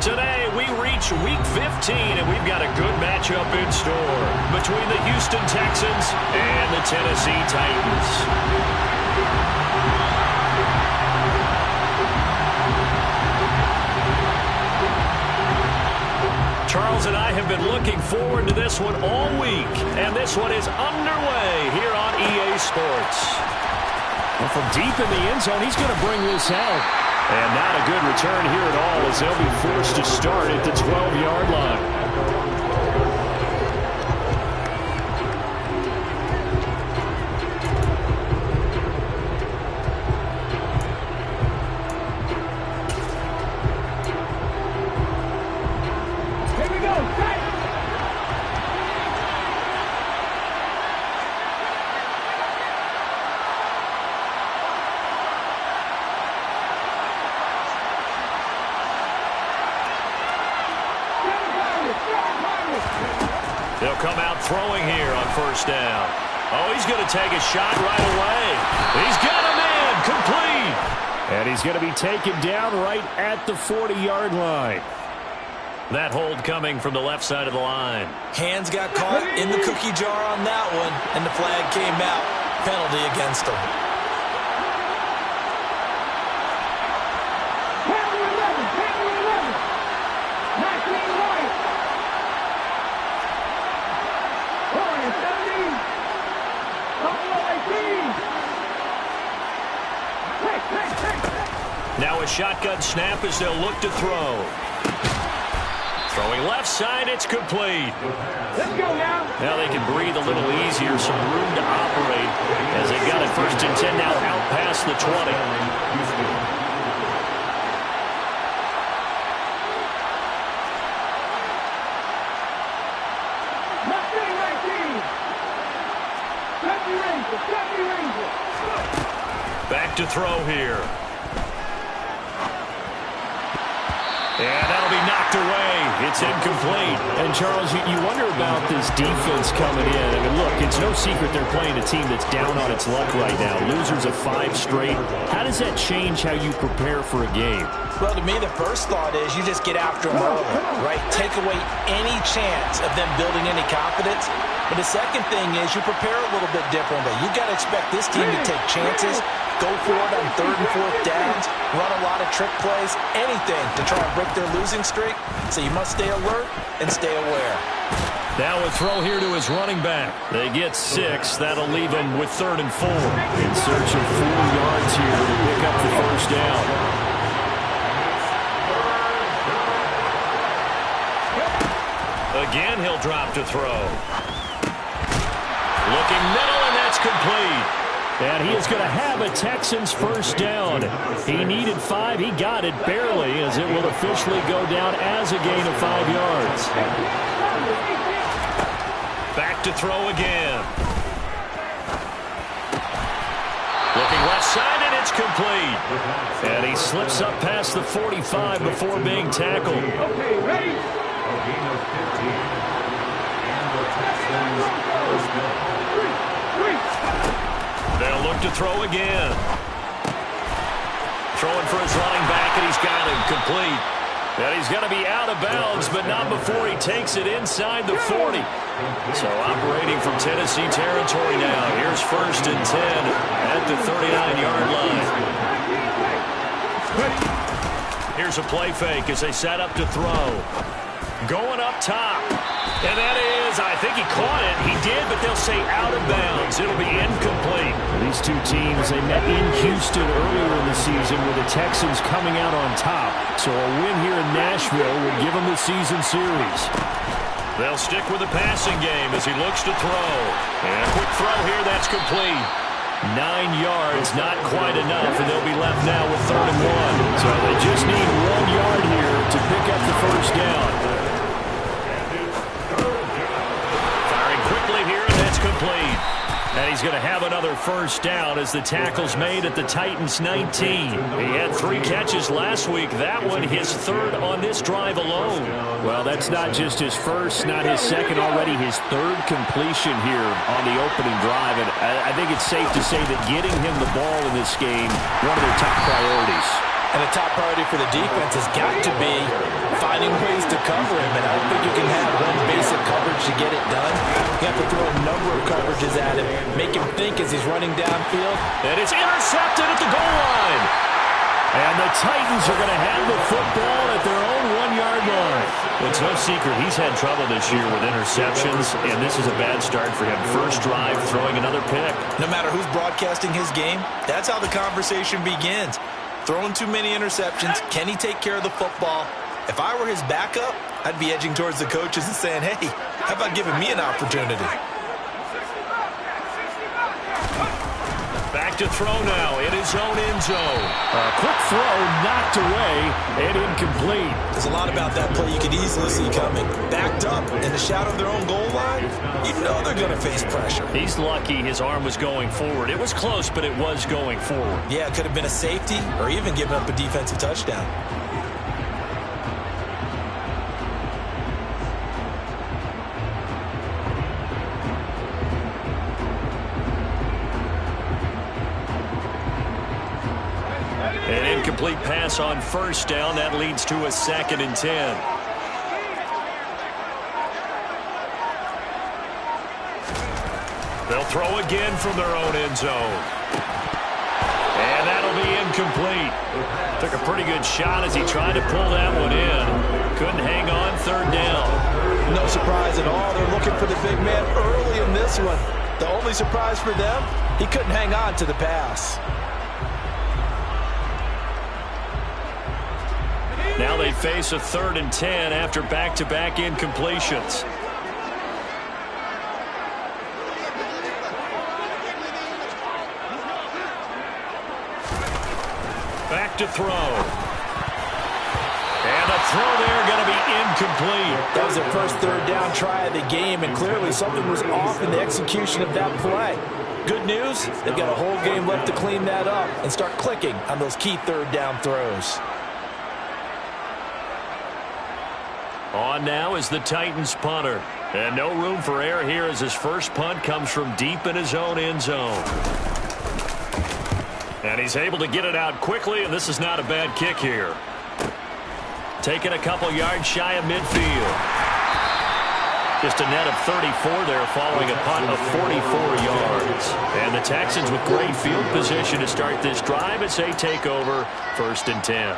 Today, we reach Week 15, and we've got a good matchup in store between the Houston Texans and the Tennessee Titans. Charles and I have been looking forward to this one all week, and this one is underway here on EA Sports. Well, from deep in the end zone, he's going to bring this out. And not a good return here at all as they'll be forced to start at the 12-yard line. They'll come out throwing here on first down. Oh, he's going to take a shot right away. He's got him in, complete. And he's going to be taken down right at the 40-yard line. That hold coming from the left side of the line. Hands got caught in the cookie jar on that one, and the flag came out. Penalty against him. Now a shotgun snap as they'll look to throw. Throwing left side, it's complete. Let's go now. Now they can breathe a little easier, some room to operate as they got it 1st and 10 now out past the 20. Back to throw here. And that'll be knocked away. It's incomplete. And, Charles, you wonder about this defense coming in. I mean, look, it's no secret they're playing a team that's down on its luck right now. Losers of 5 straight. How does that change how you prepare for a game? Well, to me, the first thought is you just get after them early, right? Take away any chance of them building any confidence. But the second thing is you prepare a little bit differently. You've got to expect this team to take chances, go for it on 3rd and 4th downs, run a lot of trick plays, anything to try and break their losing streak. So you must stay alert and stay aware. Now a throw here to his running back. They get 6. That'll leave them with 3rd and 4. In search of 4 yards here to pick up the first down. Again, he'll drop to throw. Looking middle, and that's complete. And he is going to have a Texans first down. He needed 5. He got it barely as it will officially go down as a gain of 5 yards. Back to throw again. Looking left side, and it's complete. And he slips up past the 45 before being tackled. Okay, ready? They'll look to throw again. Throwing for his running back, and he's got him complete. And he's going to be out of bounds, but not before he takes it inside the 40. So operating from Tennessee territory now. Here's 1st and 10 at the 39-yard line. Here's a play fake as they set up to throw. Going up top. And that is, I think he caught it. He did, but they'll say out of bounds. It'll be incomplete. These two teams, they met in Houston earlier in the season with the Texans coming out on top. So a win here in Nashville would give them the season series. They'll stick with the passing game as he looks to throw. And a quick throw here, that's complete. 9 yards, not quite enough, and they'll be left now with 3rd and 1. So they just need 1 yard here to pick up the first down. Complete. And he's going to have another first down as the tackle's made at the Titans 19. He had 3 catches last week. That one his 3rd on this drive alone. Well, that's not just his first, not his second, already his 3rd completion here on the opening drive. And I think it's safe to say that getting him the ball in this game, one of their top priorities. And the top priority for the defense has got to be 5 to cover him, and I don't think you can have one basic coverage to get it done. You have to throw a number of coverages at him, make him think as he's running downfield. And it's intercepted at the goal line. And the Titans are going to have the football at their own 1-yard line. Well, it's no secret he's had trouble this year with interceptions, and this is a bad start for him. First drive, throwing another pick. No matter who's broadcasting his game, that's how the conversation begins. Throwing too many interceptions, can he take care of the football? If I were his backup, I'd be edging towards the coaches and saying, hey, how about giving me an opportunity? Back to throw now in his own end zone. A quick throw knocked away and incomplete. There's a lot about that play you could easily see coming. Backed up in the shadow of their own goal line, you know they're going to face pressure. He's lucky his arm was going forward. It was close, but it was going forward. Yeah, it could have been a safety or even given up a defensive touchdown. An incomplete pass on first down. That leads to a 2nd and 10. They'll throw again from their own end zone. And that'll be incomplete. Took a pretty good shot as he tried to pull that one in. Couldn't hang on, 3rd down. No surprise at all. They're looking for the big man early in this one. The only surprise for them, he couldn't hang on to the pass. Now they face a 3rd and 10 after back-to-back incompletions. Back to throw. And the throw there going to be incomplete. That was their first 3rd down try of the game, and clearly something was off in the execution of that play. Good news, they've got a whole game left to clean that up and start clicking on those key 3rd down throws. On now is the Titans punter. And no room for error here as his first punt comes from deep in his own end zone. And he's able to get it out quickly, and this is not a bad kick here. Taking a couple yards shy of midfield. Just a net of 34 there following a punt of 44 yards. And the Texans with great field position to start this drive as they take over 1st and 10.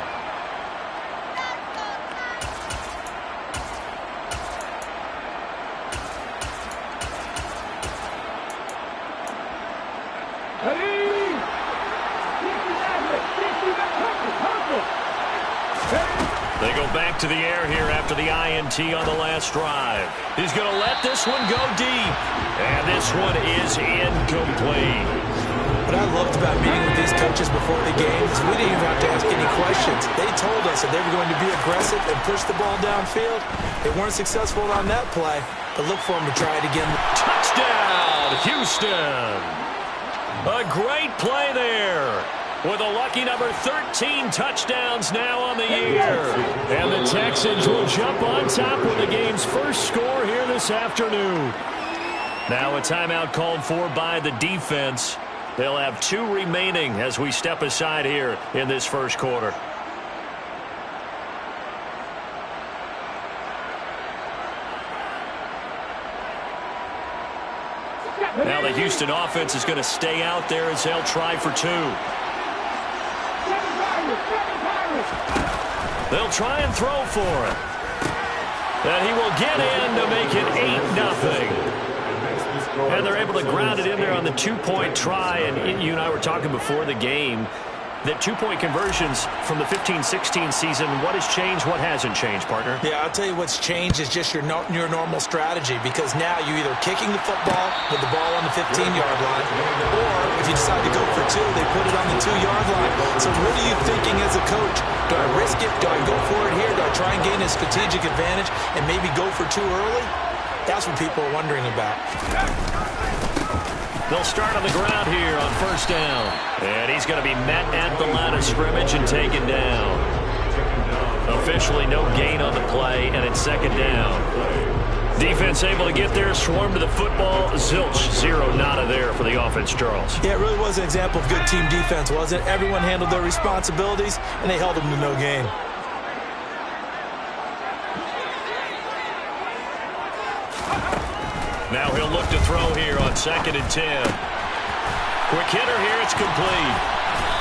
They go back to the air here after the INT on the last drive. He's going to let this one go deep. And this one is incomplete. What I loved about meeting with these coaches before the game is we didn't even have to ask any questions. They told us that they were going to be aggressive and push the ball downfield. They weren't successful on that play, but look for them to try it again. Touchdown, Houston. A great play there. With a lucky number 13 touchdowns now on the year. And the Texans will jump on top with the game's first score here this afternoon. Now a timeout called for by the defense. They'll have 2 remaining as we step aside here in this first quarter. Now the Houston offense is going to stay out there as they'll try for 2. They'll try and throw for it. And he will get in to make it 8-0. And they're able to ground it in there on the 2-point try. And you and I were talking before the game that 2-point conversions from the 15-16 season, what has changed, what hasn't changed, partner? Yeah, I'll tell you what's changed is just your normal strategy, because now you're either kicking the football with the ball on the 15-yard line, or if you decide to go for 2, they put it on the 2-yard line. So what are you thinking as a coach? Do I risk it? Do I go for it here? Do I try and gain a strategic advantage and maybe go for 2 early? That's what people are wondering about. They'll start on the ground here on first down. And he's going to be met at the line of scrimmage and taken down. Officially no gain on the play, and it's second down. Defense able to get there, swarm to the football. Zilch, 0 nada there for the offense, Charles. Yeah, it really was an example of good team defense, wasn't it? Everyone handled their responsibilities, and they held them to no gain. Now he'll look to throw here on 2nd and 10. Quick hitter here, it's complete.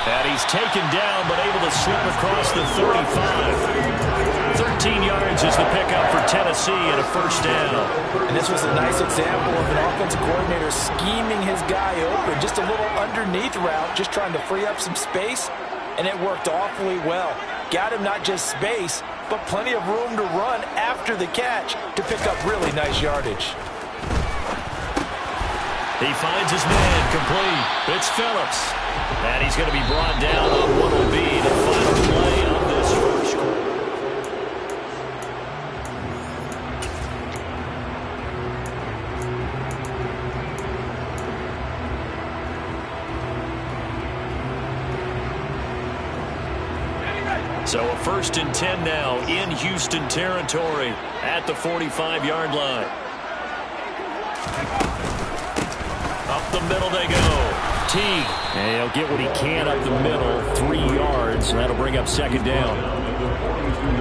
And he's taken down, but able to slip across the 35. 13 yards is the pickup for Tennessee and a first down. And this was a nice example of an offensive coordinator scheming his guy open. Just a little underneath route, just trying to free up some space, and it worked awfully well. Got him not just space, but plenty of room to run after the catch to pick up really nice yardage. He finds his man, complete. It's Phillips. And he's going to be brought down on what will be the final play of this first quarter. So a 1st and 10 now in Houston territory at the 45-yard line. Up the middle they go. Teague. And he'll get what he can up the middle, 3 yards, and that'll bring up 2nd down.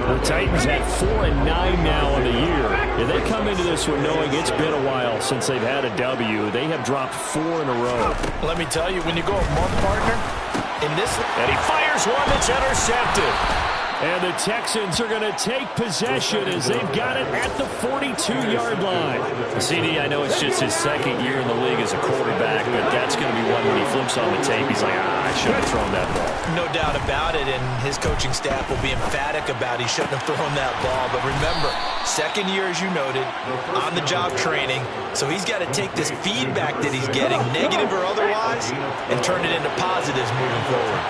The Titans at 4-9 now on the year. And they come into this one knowing it's been a while since they've had a W. They have dropped 4 in a row. Let me tell you, when you go a month, partner, in this... And he fires one that's intercepted. And the Texans are going to take possession as they've got it at the 42-yard line. CD, I know it's just his 2nd year in the league as a quarterback, but that's going to be one when he flips on the tape. He's like, I should have thrown that ball. No doubt about it, and his coaching staff will be emphatic about he shouldn't have thrown that ball. But remember, 2nd year, as you noted, on-the-job training, so he's got to take this feedback that he's getting, negative or otherwise, and turn it into positives moving forward.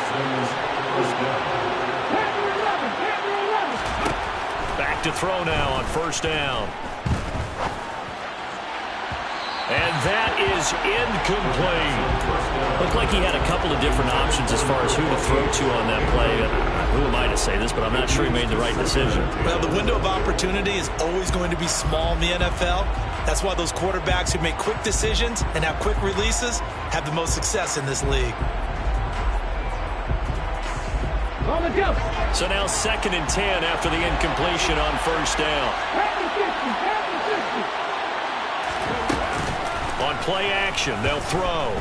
Back to throw now on 1st down. And that is incomplete. Looked like he had a couple of different options as far as who to throw to on that play. Who am I to say this, but I'm not sure he made the right decision. Well, the window of opportunity is always going to be small in the NFL. That's why those quarterbacks who make quick decisions and have quick releases have the most success in this league. On the jump. So now 2nd and 10 after the incompletion on 1st down. On play action, they'll throw.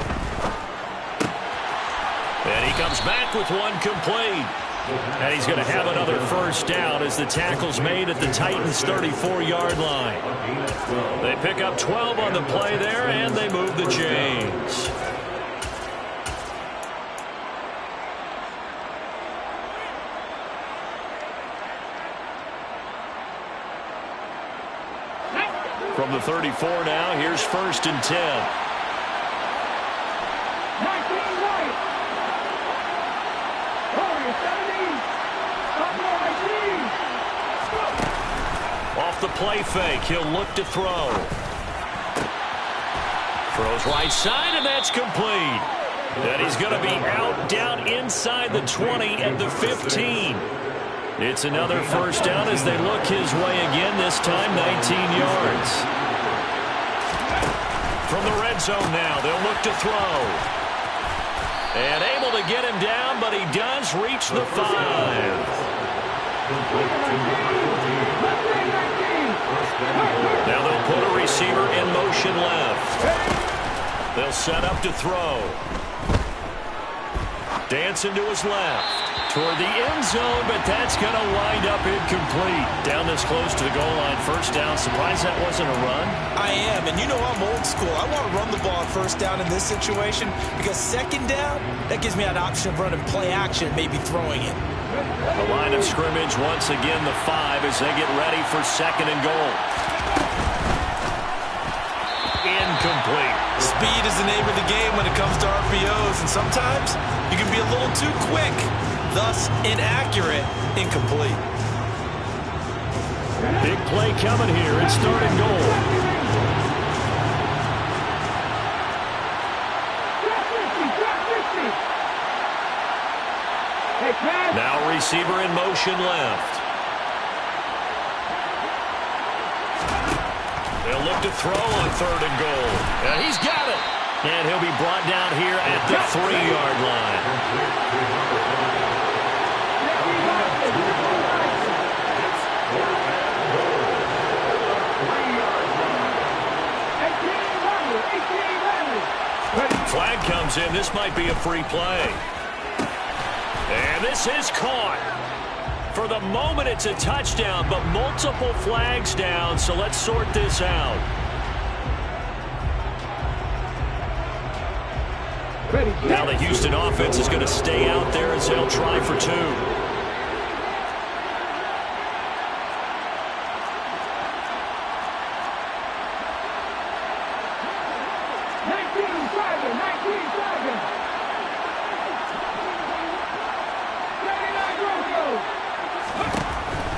And he comes back with one complete. And he's going to have another first down as the tackle's made at the Titans' 34-yard line. They pick up 12 on the play there, and they move the chains. From the 34 now, here's 1st and 10. 19 right. 17. Off the play fake, he'll look to throw. Throws right side, and that's complete. And he's going to be out down inside the 20 at the 15. It's another first down as they look his way again, this time 19 yards. From the red zone now, they'll look to throw. And able to get him down, but he does reach the 5. Now they'll put a receiver in motion left. They'll set up to throw. Dancing to his left. Toward the end zone, but that's going to wind up incomplete. Down this close to the goal line, first down. Surprised that wasn't a run? I am, and you know I'm old school. I want to run the ball on 1st down in this situation because 2nd down, that gives me an option of running play action, maybe throwing it. The line of scrimmage, once again, the 5 as they get ready for 2nd and goal. Incomplete. Speed is the name of the game when it comes to RPOs, and sometimes you can be a little too quick. Thus, inaccurate, incomplete. Big play coming here. It's 3rd and goal. Now receiver in motion left. They'll look to throw on 3rd and goal. And he's got it. And he'll be brought down here at the 3-yard line. comes in. This might be a free play. And this is caught. For the moment, it's a touchdown, but multiple flags down, so let's sort this out. Now the Houston offense is going to stay out there as they'll try for two.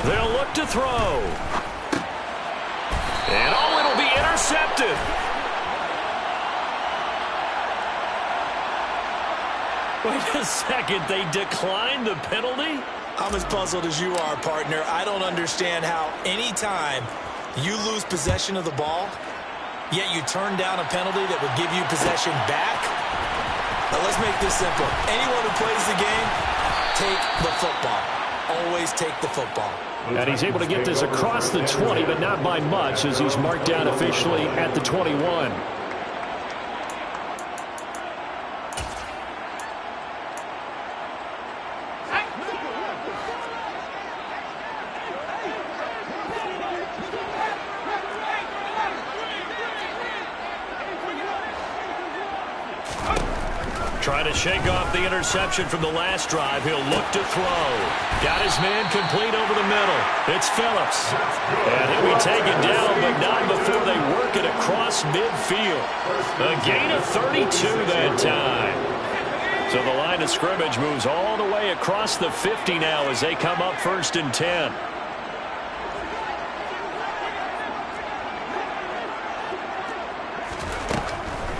They'll look to throw. And oh, it'll be intercepted. Wait a second, they declined the penalty? I'm as puzzled as you are, partner. I don't understand how any time you lose possession of the ball, yet you turn down a penalty that would give you possession back. Now let's make this simple. Anyone who plays the game, take the football. Always take the football. And he's able to get this across the 20, but not by much, as he's marked down officially at the 21. Trying to shake off the interception from the last drive. He'll look to throw. Got his man complete over the middle. It's Phillips. And he'll be taken down, but not before they work it across midfield. A gain of 32 that time. So the line of scrimmage moves all the way across the 50 now as they come up 1st and 10.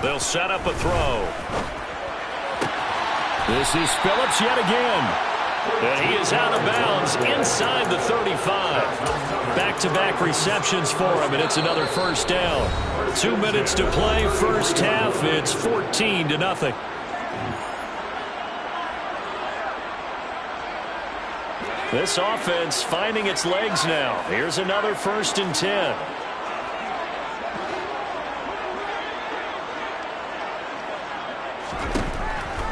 They'll set up a throw. This is Phillips yet again. And he is out of bounds inside the 35. Back-to-back receptions for him, and it's another first down. 2 minutes to play, first half. It's 14-0. This offense finding its legs now. Here's another 1st and 10.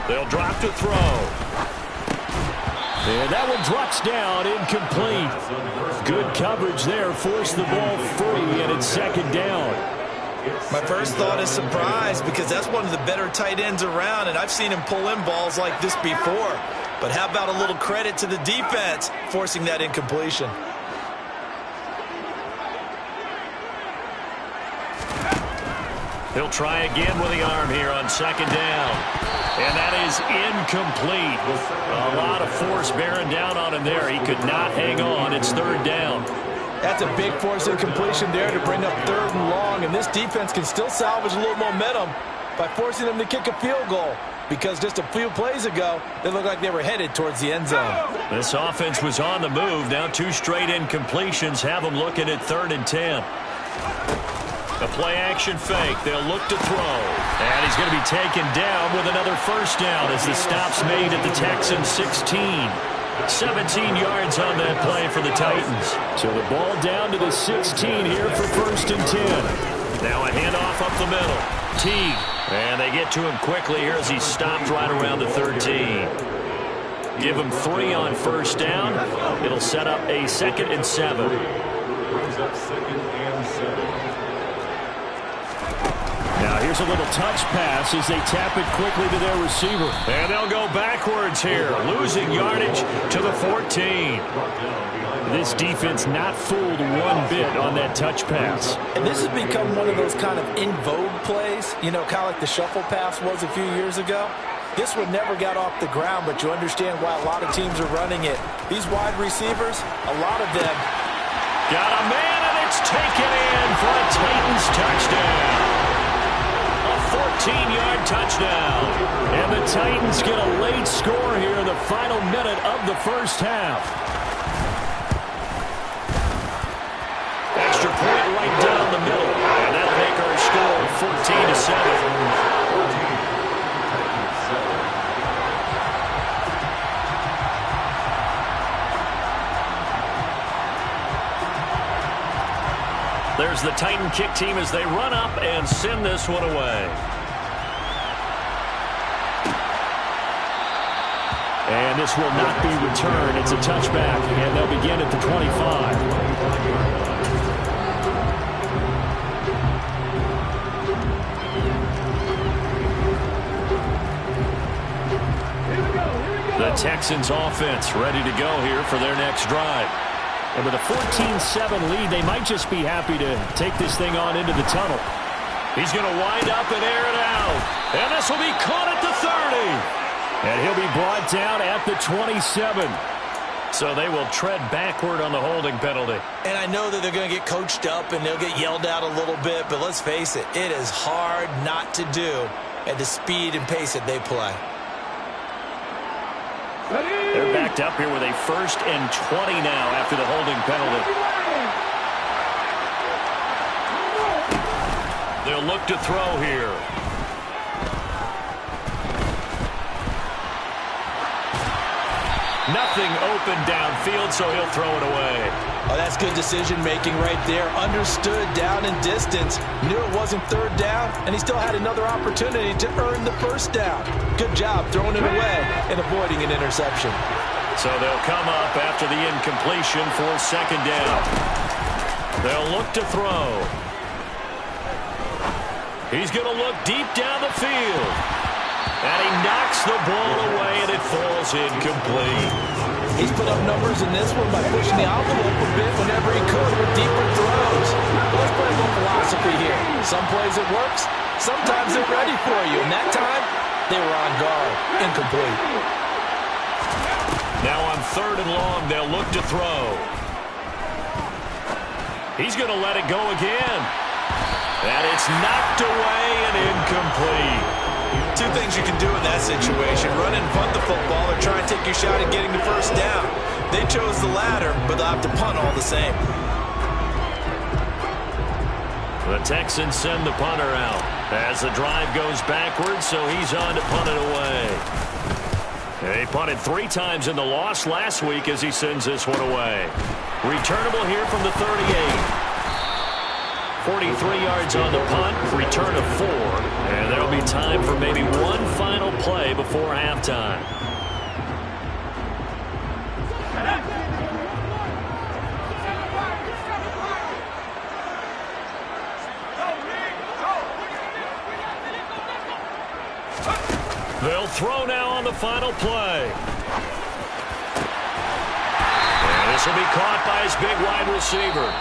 They'll drop to throw. And that one drops down, incomplete. Good coverage there, forced the ball free, and it's 2nd down. My first thought is surprise, because that's one of the better tight ends around, and I've seen him pull in balls like this before. But how about a little credit to the defense forcing that incompletion? He'll try again with the arm here on 2nd down. And that is incomplete. A lot of force bearing down on him there. He could not hang on. It's 3rd down. That's a big force incompletion there to bring up 3rd and long. And this defense can still salvage a little momentum by forcing them to kick a field goal. Because just a few plays ago, they looked like they were headed towards the end zone. This offense was on the move. Now 2 straight incompletions have them looking at 3rd and 10. A play-action fake. They'll look to throw. And he's going to be taken down with another first down as the stop's made at the Texans 16. 17 yards on that play for the Titans. So the ball down to the 16 here for 1st and 10. Now a handoff up the middle. Teague. And they get to him quickly here as he's stopped right around the 13. Give him 3 on 1st down. It'll set up a 2nd and 7. Brings up 2nd and 7. Now here's a little touch pass as they tap it quickly to their receiver. And they'll go backwards here, losing yardage to the 14. This defense not fooled one bit on that touch pass. And this has become one of those kind of in vogue plays, you know, kind of like the shuffle pass was a few years ago. This one never got off the ground, but you understand why a lot of teams are running it. These wide receivers, a lot of them. Got a man, and it's taken in for a Titans touchdown. 14-yard touchdown. And the Titans get a late score here in the final minute of the first half. Extra point right down the middle. And that'll make our score 14-7. There's the Titan kick team as they run up and send this one away. And this will not be returned. It's a touchback, and they'll begin at the 25. The Texans offense ready to go here for their next drive. And with a 14-7 lead, they might just be happy to take this thing on into the tunnel. He's going to wind up and air it out. And this will be caught at the 30. And he'll be brought down at the 27. So they will tread backward on the holding penalty. And I know that they're going to get coached up and they'll get yelled at a little bit, but let's face it, it is hard not to do at the speed and pace that they play. They're backed up here with a 1st and 20 now after the holding penalty. They'll look to throw here. Nothing open downfield, so he'll throw it away. Oh, that's good decision-making right there. Understood down and distance. Knew it wasn't 3rd down, and he still had another opportunity to earn the 1st down. Good job throwing it away and avoiding an interception. So they'll come up after the incompletion for 2nd down. They'll look to throw. He's going to look deep down the field. And he knocks the ball away, and it falls incomplete. He's put up numbers in this one by pushing the envelope a bit whenever he could with deeper throws. Let's play a little philosophy here. Some plays it works. Sometimes they're ready for you. And that time, they were on guard. Incomplete. Now on 3rd and long, they'll look to throw. He's going to let it go again. And it's knocked away and incomplete. 2 things you can do in that situation. Run and punt the football or try and take your shot at getting the 1st down. They chose the latter, but they'll have to punt all the same. The Texans send the punter out as the drive goes backwards, so he's on to punt it away. They punted 3 times in the loss last week as he sends this one away. Returnable here from the 38. 43 yards on the punt, return of 4, and there'll be time for maybe one final play before halftime. They'll throw now on the final play. And this will be caught by his big wide receiver.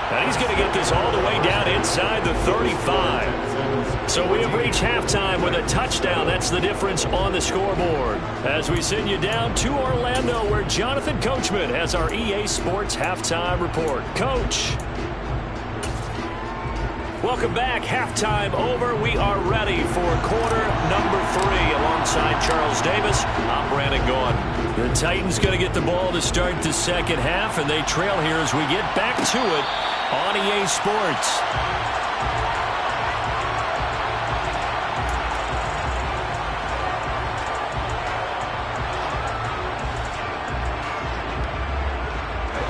And he's going to get this all the way down inside the 35. So we have reached halftime with a touchdown. That's the difference on the scoreboard. As we send you down to Orlando, where Jonathan Coachman has our EA Sports Halftime Report. Coach. Welcome back. Halftime over. We are ready for quarter number 3 alongside Charles Davis. I'm Brandon Gaudin. The Titans going to get the ball to start the 2nd half, and they trail here as we get back to it on EA Sports.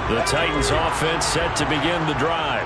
The Titans offense set to begin the drive.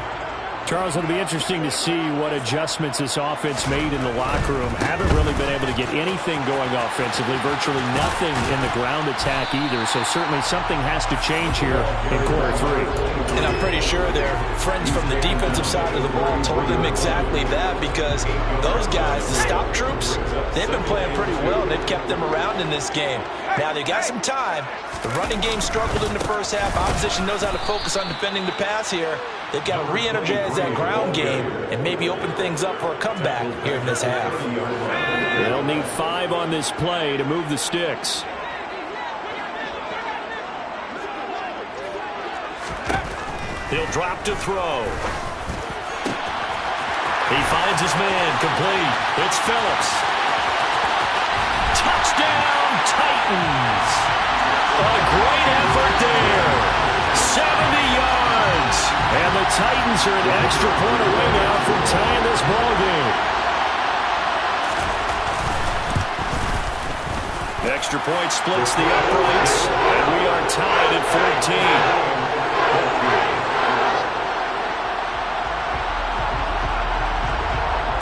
Charles, it'll be interesting to see what adjustments this offense made in the locker room. Haven't really been able to get anything going offensively, virtually nothing in the ground attack either. So certainly something has to change here in quarter 3. And I'm pretty sure their friends from the defensive side of the ball told them exactly that, because those guys, the stop troops, they've been playing pretty well. They've kept them around in this game. Now they got some time. The running game struggled in the 1st half. Opposition knows how to focus on defending the pass here. They've got to re-energize that ground game and maybe open things up for a comeback here in this half. They'll need 5 on this play to move the sticks. He'll drop to throw. He finds his man, complete. It's Phillips. Touchdown, Titans. A great effort there. 70 yards. And the Titans are an extra point away now from tying this ball game. Extra point splits the uprights, and we are tied at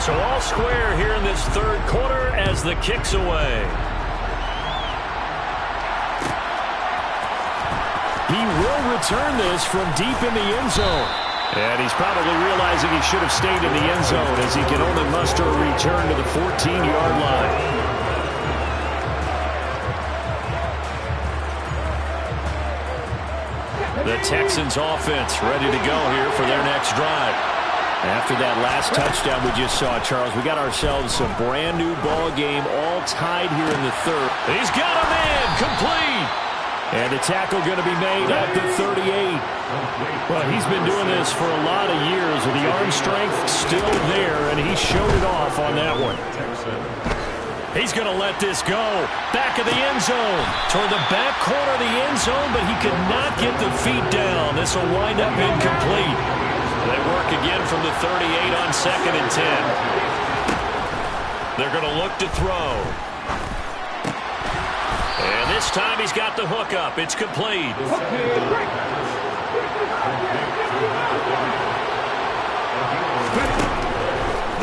14. So all square here in this 3rd quarter as the kick's away. He will return this from deep in the end zone. And he's probably realizing he should have stayed in the end zone as he can only muster a return to the 14-yard line. The Texans offense ready to go here for their next drive. After that last touchdown we just saw, Charles, we got ourselves a brand new ball game all tied here in the third. He's got a man complete. And the tackle going to be made at the 38. Well, he's been doing this for a lot of years, and the arm strength still there, and he showed it off on that one. He's going to let this go. Back of the end zone. Toward the back corner of the end zone, but he could not get the feet down. This will wind up incomplete. They work again from the 38 on 2nd and 10. They're going to look to throw. And this time he's got the hook up. It's complete.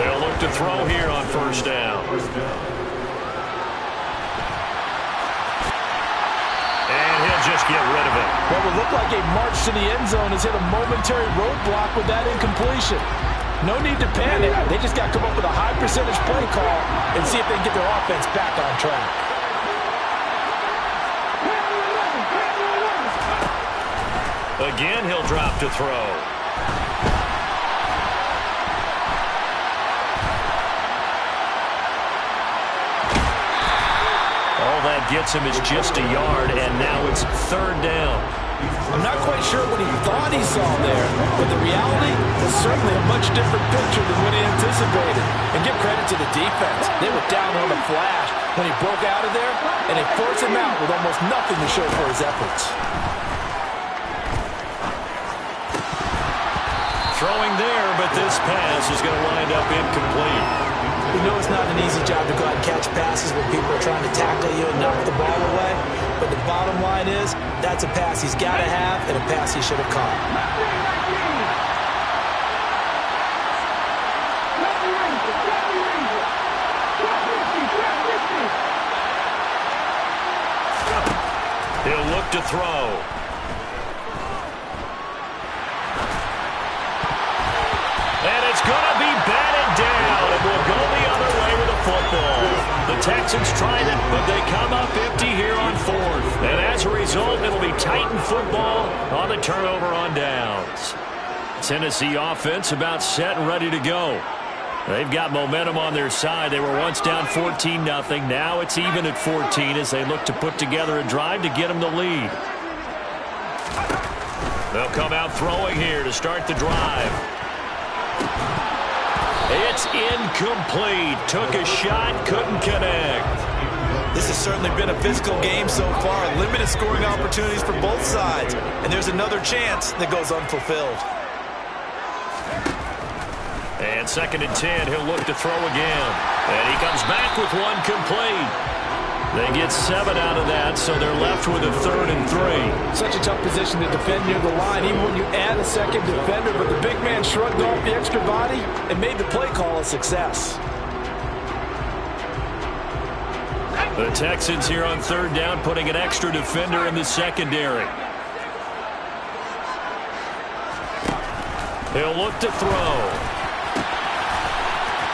They'll look to throw here on 1st down. And he'll just get rid of it. What would look like a march to the end zone has hit a momentary roadblock with that incompletion. No need to panic. They just got to come up with a high percentage play call and see if they can get their offense back on track. Again, he'll drop to throw. All that gets him is just a yard, and now it's 3rd down. I'm not quite sure what he thought he saw there, but the reality was certainly a much different picture than what he anticipated. And give credit to the defense. They were down on the flash when he broke out of there, and they forced him out with almost nothing to show for his efforts. Throwing there, but this pass is going to wind up incomplete. We know it's not an easy job to go out and catch passes when people are trying to tackle you and knock the ball away. But the bottom line is, that's a pass he's got to have and a pass he should have caught. He'll look to throw. And it's going to be batted down, and we'll go the other way with a football. The Texans tried it, but they come up empty here on 4th. And as a result, it'll be Titan football on the turnover on downs. Tennessee offense about set and ready to go. They've got momentum on their side. They were once down 14-0. Now it's even at 14 as they look to put together a drive to get them the lead. They'll come out throwing here to start the drive. It's incomplete. Took a shot, couldn't connect. This has certainly been a physical game so far. Limited scoring opportunities for both sides. And there's another chance that goes unfulfilled. And 2nd and 10, he'll look to throw again. And he comes back with one complete. They get 7 out of that, so they're left with a 3rd and 3. Such a tough position to defend near the line, even when you add a second defender. But the big man shrugged off the extra body and made the play call a success. The Texans here on 3rd down, putting an extra defender in the secondary. He'll look to throw.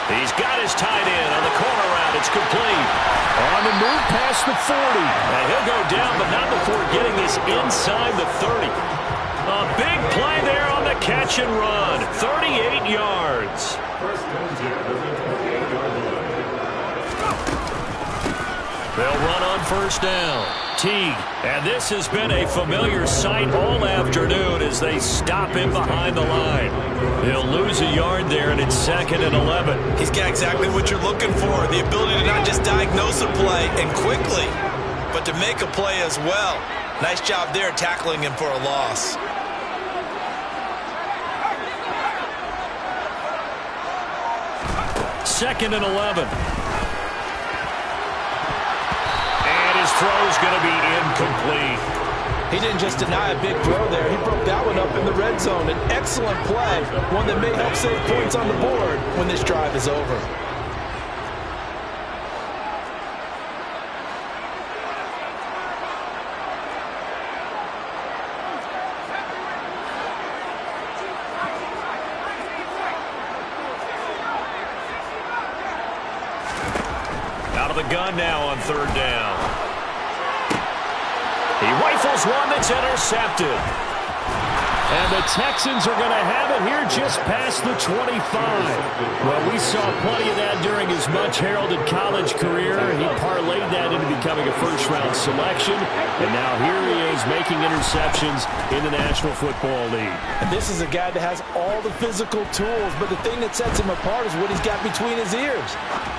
He's got his tight end on the corner route. It's complete. On the move past the 40. And he'll go down, but not before getting this inside the 30. A big play there on the catch and run. 38 yards. They'll run on 1st down. Teague. And this has been a familiar sight all afternoon as they stop him behind the line. He'll lose a yard there, and it's 2nd and 11. He's got exactly what you're looking for. The ability to not just diagnose a play and quickly, but to make a play as well. Nice job there tackling him for a loss. Second and 11. His throw's going to be incomplete. He didn't just deny a big throw there. He broke that one up in the red zone. An excellent play, one that may help save points on the board when this drive is over. the gun now on third down. He rifles one that's intercepted. And the Texans are going to have it here just past the 25. Well, we saw plenty of that during his much-heralded college career. He parlayed that into becoming a first-round selection. And now here he is making interceptions in the National Football League. And this is a guy that has all the physical tools, but the thing that sets him apart is what he's got between his ears.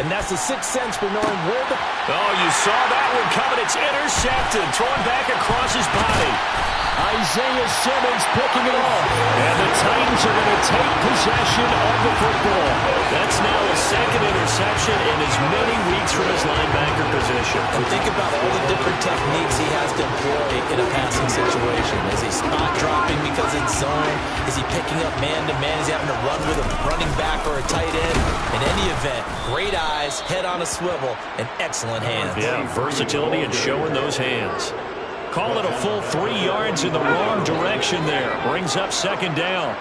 And that's the sixth sense for knowing where the... Oh, you saw that one coming. It's intercepted. Thrown back across his body. Isaiah Simmons picking it off. And the Titans are going to take possession of the football. That's now his second interception in as many weeks from his linebacker position. And think about all the different techniques he has to employ in a passing situation. Is he spot dropping because it's zone? Is he picking up man-to-man? Is he having to run with a running back or a tight end? In any event, great eyes, head on a swivel, and excellent hands. Yeah, versatility and showing those hands. Call it a full 3 yards in the wrong direction there. Brings up second down.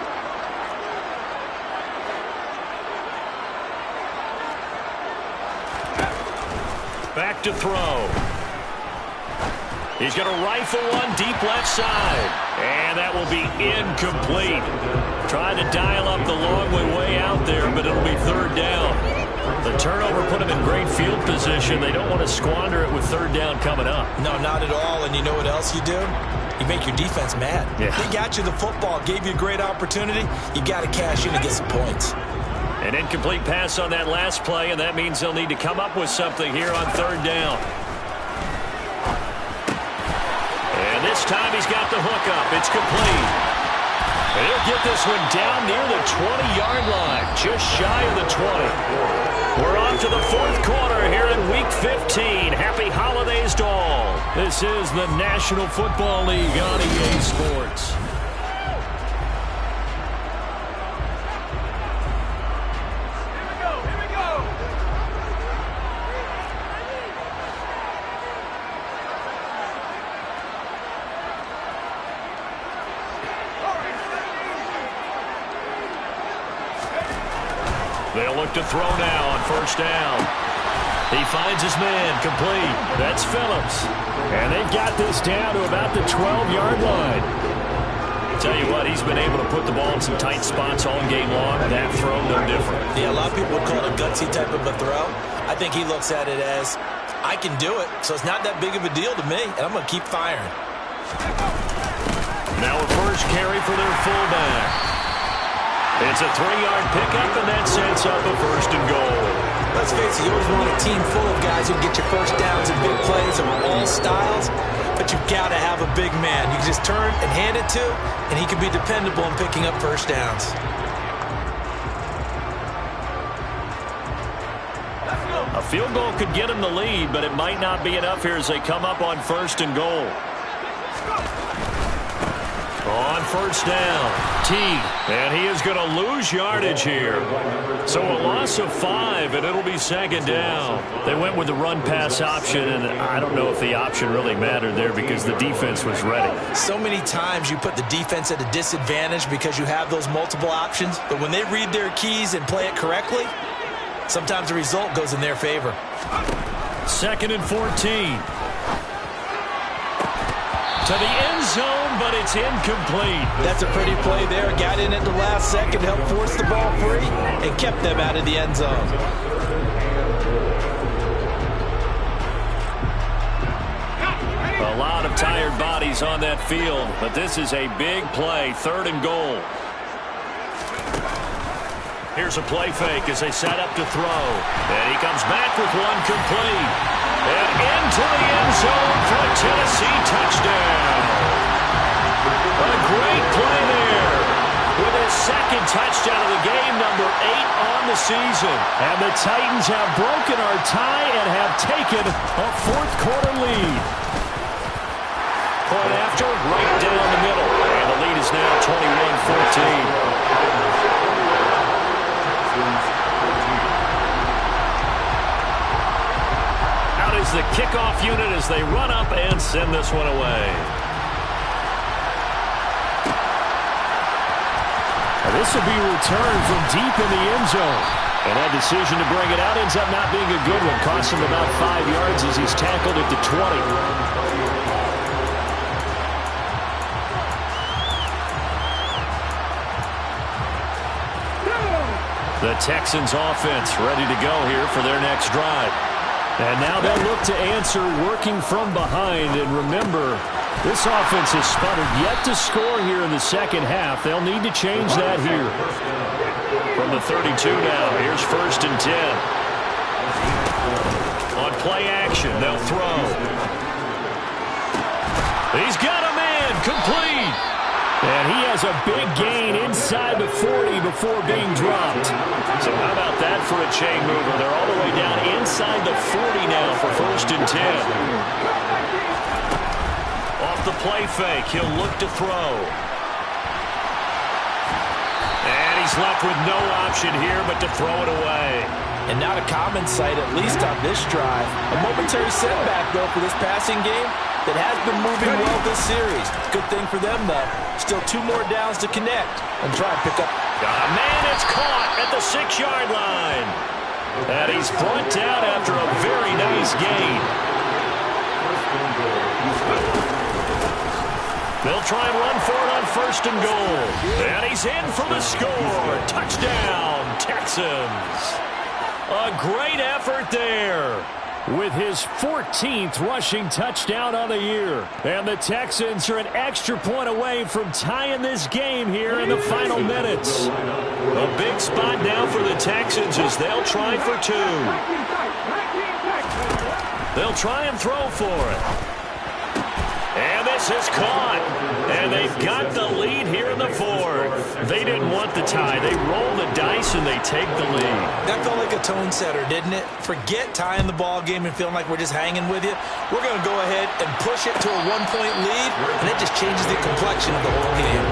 Back to throw. He's going to rifle one deep left side. And that will be incomplete. Trying to dial up the long way out there, but it'll be third down. The turnover put him in great field position. They don't want to squander it with third down coming up. No, not at all. And you know what else you do? You make your defense mad. Yeah. They got you the football, gave you a great opportunity. You got to cash in and get some points. An incomplete pass on that last play, and that means they'll need to come up with something here on third down. And this time he's got the hook up. It's complete. And he'll get this one down near the 20-yard line, just shy of the 20. We're on to the fourth quarter here in Week 15. Happy holidays to all. This is the National Football League on EA Sports. They'll look to throw now on first down. He finds his man, complete. That's Phillips. And they've got this down to about the 12-yard line. Tell you what, he's been able to put the ball in some tight spots all game long. That throw, no different. Yeah, a lot of people would call it a gutsy type of a throw. I think he looks at it as, I can do it, so it's not that big of a deal to me, and I'm going to keep firing. Now a first carry for their fullback. It's a 3-yard pickup, and that sets up a first and goal. Let's face it, you always want a team full of guys who get your first downs and big plays of all styles, but you've got to have a big man. You can just turn and hand it to, and he can be dependable in picking up first downs. A field goal could get him the lead, but it might not be enough here as they come up on first and goal. On first down, T, and he is going to lose yardage here. So a loss of 5, and it'll be second down. They went with the run-pass option, and I don't know if the option really mattered there because the defense was ready. So many times you put the defense at a disadvantage because you have those multiple options, but when they read their keys and play it correctly, sometimes the result goes in their favor. Second and 14. To the end zone, but it's incomplete. That's a pretty play there. Got in at the last second, helped force the ball free, and kept them out of the end zone. A lot of tired bodies on that field, but this is a big play, third and goal. Here's a play fake as they set up to throw. And he comes back with one complete. And into the end zone for a Tennessee touchdown. A great play there. With his second touchdown of the game, number 8 on the season. And the Titans have broken our tie and have taken a fourth quarter lead. Point after, right down the middle. And the lead is now 21-14. Out is the kickoff unit as they run up and send this one away. And this will be returned from deep in the end zone. And that decision to bring it out ends up not being a good one. Costs him about 5 yards as he's tackled at the 20. The Texans offense ready to go here for their next drive. And now they'll look to answer working from behind. And remember, this offense has sputtered yet to score here in the second half. They'll need to change that here. From the 32 now, here's 1st and 10. On play action, they'll throw. He's got a man, complete. And he has a big gain inside the 40 before being dropped. So how about that for a chain mover? They're all the way down inside the 40 now for 1st and 10. Off the play fake, he'll look to throw. And he's left with no option here but to throw it away. And not a common sight, at least on this drive. A momentary setback, though, for this passing game that has been moving well this series. Good thing for them, though. Still 2 more downs to connect and try and pick up. Man, it's caught at the 6-yard line. And he's brought down after a very nice gain. They'll try and run for it on 1st and goal. And he's in for the score. Touchdown, Texans. A great effort there with his 14th rushing touchdown on the year. And the Texans are an extra point away from tying this game here in the final minutes. A big spot now for the Texans as they'll try for 2. They'll try and throw for it. And this is caught. And they've got the lead here in the 4th. They didn't want the tie. They roll the dice and they take the lead. That felt like a tone setter, didn't it? Forget tying the ball game and feeling like we're just hanging with you. We're going to go ahead and push it to a 1-point lead, and it just changes the complexion of the whole game.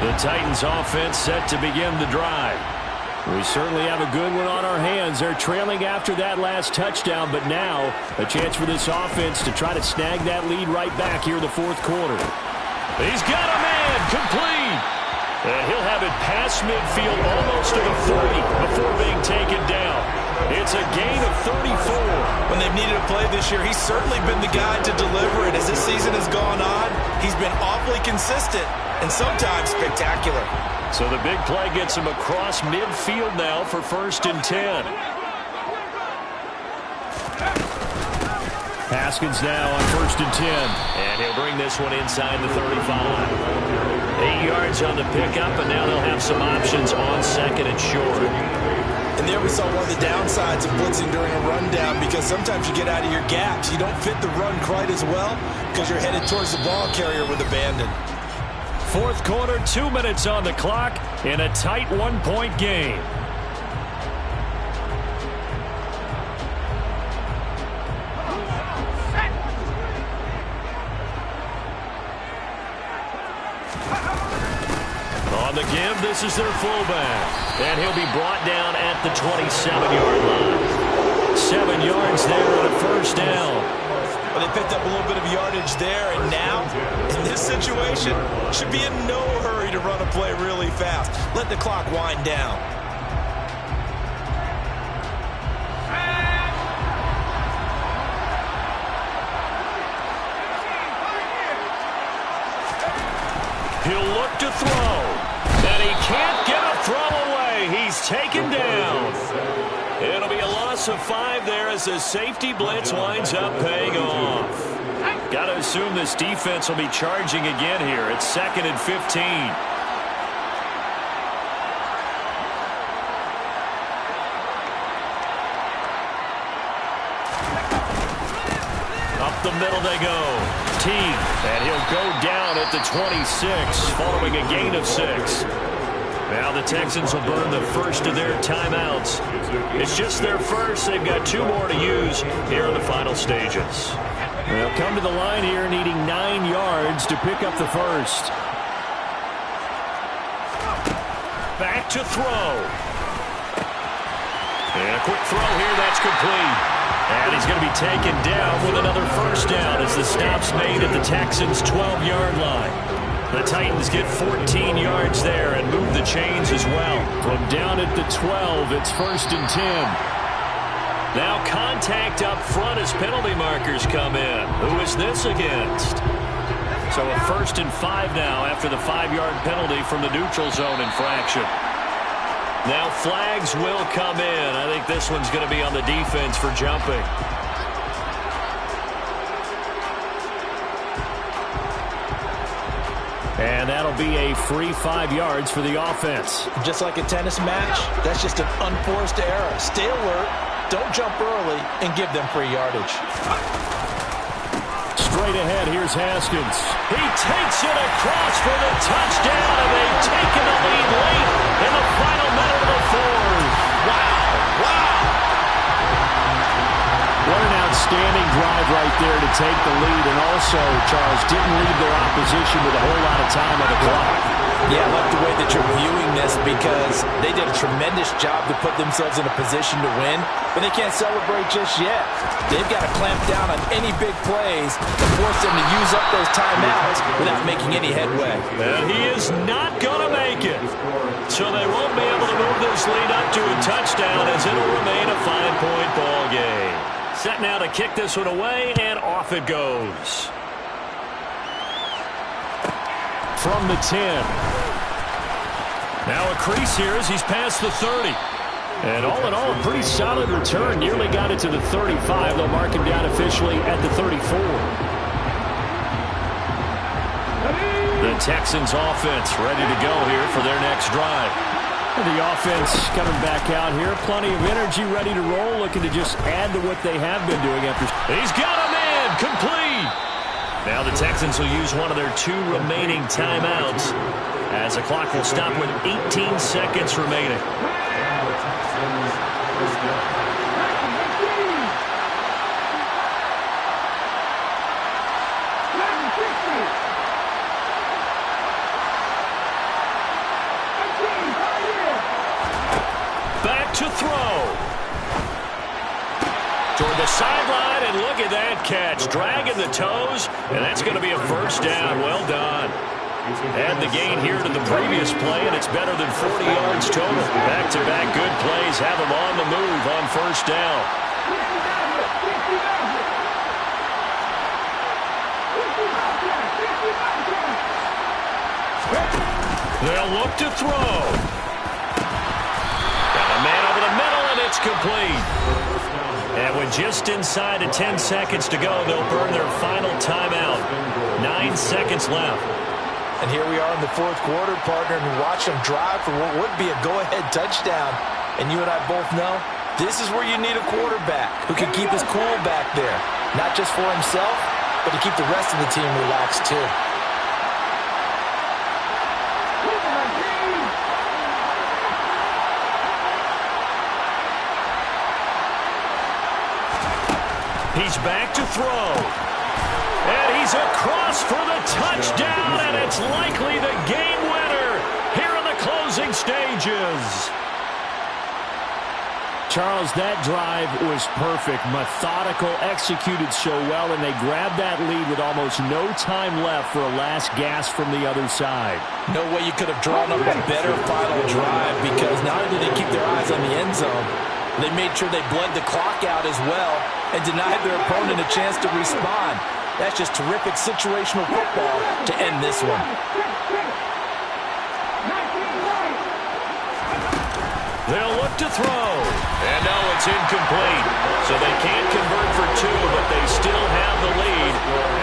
The Titans offense set to begin the drive. We certainly have a good one on our hands. They're trailing after that last touchdown, but now a chance for this offense to try to snag that lead right back here in the 4th quarter. He's got a man, complete. And he'll have it past midfield almost to the 30 before being taken down. It's a gain of 34. When they've needed a play this year, he's certainly been the guy to deliver it. As this season has gone on, he's been awfully consistent and sometimes spectacular. So the big play gets him across midfield now for 1st and 10. Haskins now on 1st and 10. And he'll bring this one inside the 35. 8 yards on the pickup, and now they'll have some options on 2nd and short. And there we saw one of the downsides of blitzing during a rundown, because sometimes you get out of your gaps. You don't fit the run quite as well because you're headed towards the ball carrier with abandon. 4th quarter, 2 minutes on the clock in a tight 1-point game. On the give, this is their fullback. And he'll be brought down at the 27-yard line. 7 yards there on a 1st down. Well, they picked up a little bit of yardage there, and now, in this situation, should be in no hurry to run a play really fast. Let the clock wind down. He'll look to throw, and he can't get a throw away. He's taken down. It'll be a loss of 5 there as the safety blitz winds up paying off. Got to assume this defense will be charging again here. It's 2nd and 15. Up the middle they go. Teague, and he'll go down at the 26 following a gain of 6. Now the Texans will burn the first of their timeouts. It's just their first. They've got 2 more to use here in the final stages. They'll come to the line here needing 9 yards to pick up the first. Back to throw. And a quick throw here, that's complete. And he's going to be taken down with another first down as the stop's made at the Texans' 12-yard line. The Titans get 14 yards there and move the chains as well. From down at the 12, it's 1st and 10. Now contact up front as penalty markers come in. Who is this against? So a 1st and 5 now after the 5-yard penalty from the neutral zone infraction. Now flags will come in. I think this one's going to be on the defense for jumping. And that'll be a free 5 yards for the offense. Just like a tennis match, that's just an unforced error. Stay alert, don't jump early, and give them free yardage. Straight ahead, here's Haskins. He takes it across for the touchdown, and they've taken the lead late in the final minute of the fourth. Wow. What an outstanding drive right there to take the lead, and also, Charles, didn't leave their opposition with a whole lot of time on the clock. Yeah, I like the way that you're viewing this because they did a tremendous job to put themselves in a position to win, but they can't celebrate just yet. They've got to clamp down on any big plays to force them to use up those timeouts without making any headway. And he is not going to make it. So they won't be able to move this lead up to a touchdown as it'll remain a 5-point ball game. Set now to kick this one away, and off it goes. From the 10. Now a crease here as he's past the 30. And all in all, a pretty solid return. Nearly got it to the 35. They'll mark him down officially at the 34. The Texans offense ready to go here for their next drive. And the offense coming back out here. Plenty of energy, ready to roll, looking to just add to what they have been doing after. He's got a man, complete. Now the Texans will use one of their 2 remaining timeouts as the clock will stop with 18 seconds remaining. Back to throw. Toward the sideline, and look at that catch. Dragging the toes, and that's going to be a first down. Well done. Add the gain here to the previous play, and it's better than 40 yards total. Back-to-back good plays have them on the move on first down. They'll look to throw. Got a man over the middle, and it's complete. And with just inside of 10 seconds to go, they'll burn their final timeout. 9 seconds left. And here we are in the fourth quarter, partner, and watch them drive for what would be a go-ahead touchdown. And you and I both know this is where you need a quarterback who can keep his cool back there. Not just for himself, but to keep the rest of the team relaxed too. He's back to throw. And he's across for the touchdown, and it's likely the game winner here in the closing stages. Charles, that drive was perfect, methodical, executed so well, and they grabbed that lead with almost no time left for a last gasp from the other side. No way you could have drawn up a better final drive because not only did they keep their eyes on the end zone, they made sure they bled the clock out as well and denied their opponent a chance to respond. That's just terrific situational football to end this one. They'll look to throw. And no, it's incomplete. So they can't convert for 2, but they still have the lead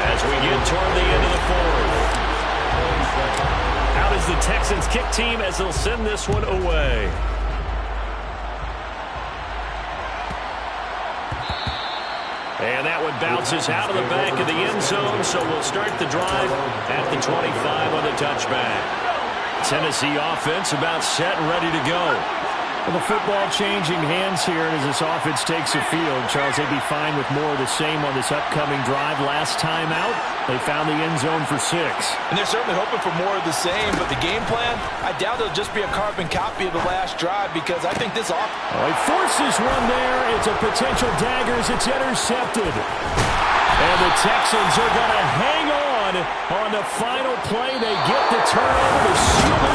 as we get toward the end of the fourth. Out is the Texans kick team as they'll send this one away. And that one bounces out of the back of the end zone, so we'll start the drive at the 25 on the touchback. Tennessee offense about set and ready to go. Well, the football changing hands here as this offense takes the field. Charles, they'd be fine with more of the same on this upcoming drive. Last time out, they found the end zone for 6. And they're certainly hoping for more of the same, but the game plan, I doubt it'll just be a carbon copy of the last drive because I think this offense... Oh, he forces one there. It's a potential dagger as it's intercepted. And the Texans are going to hang on the final play. They get the turnover to seal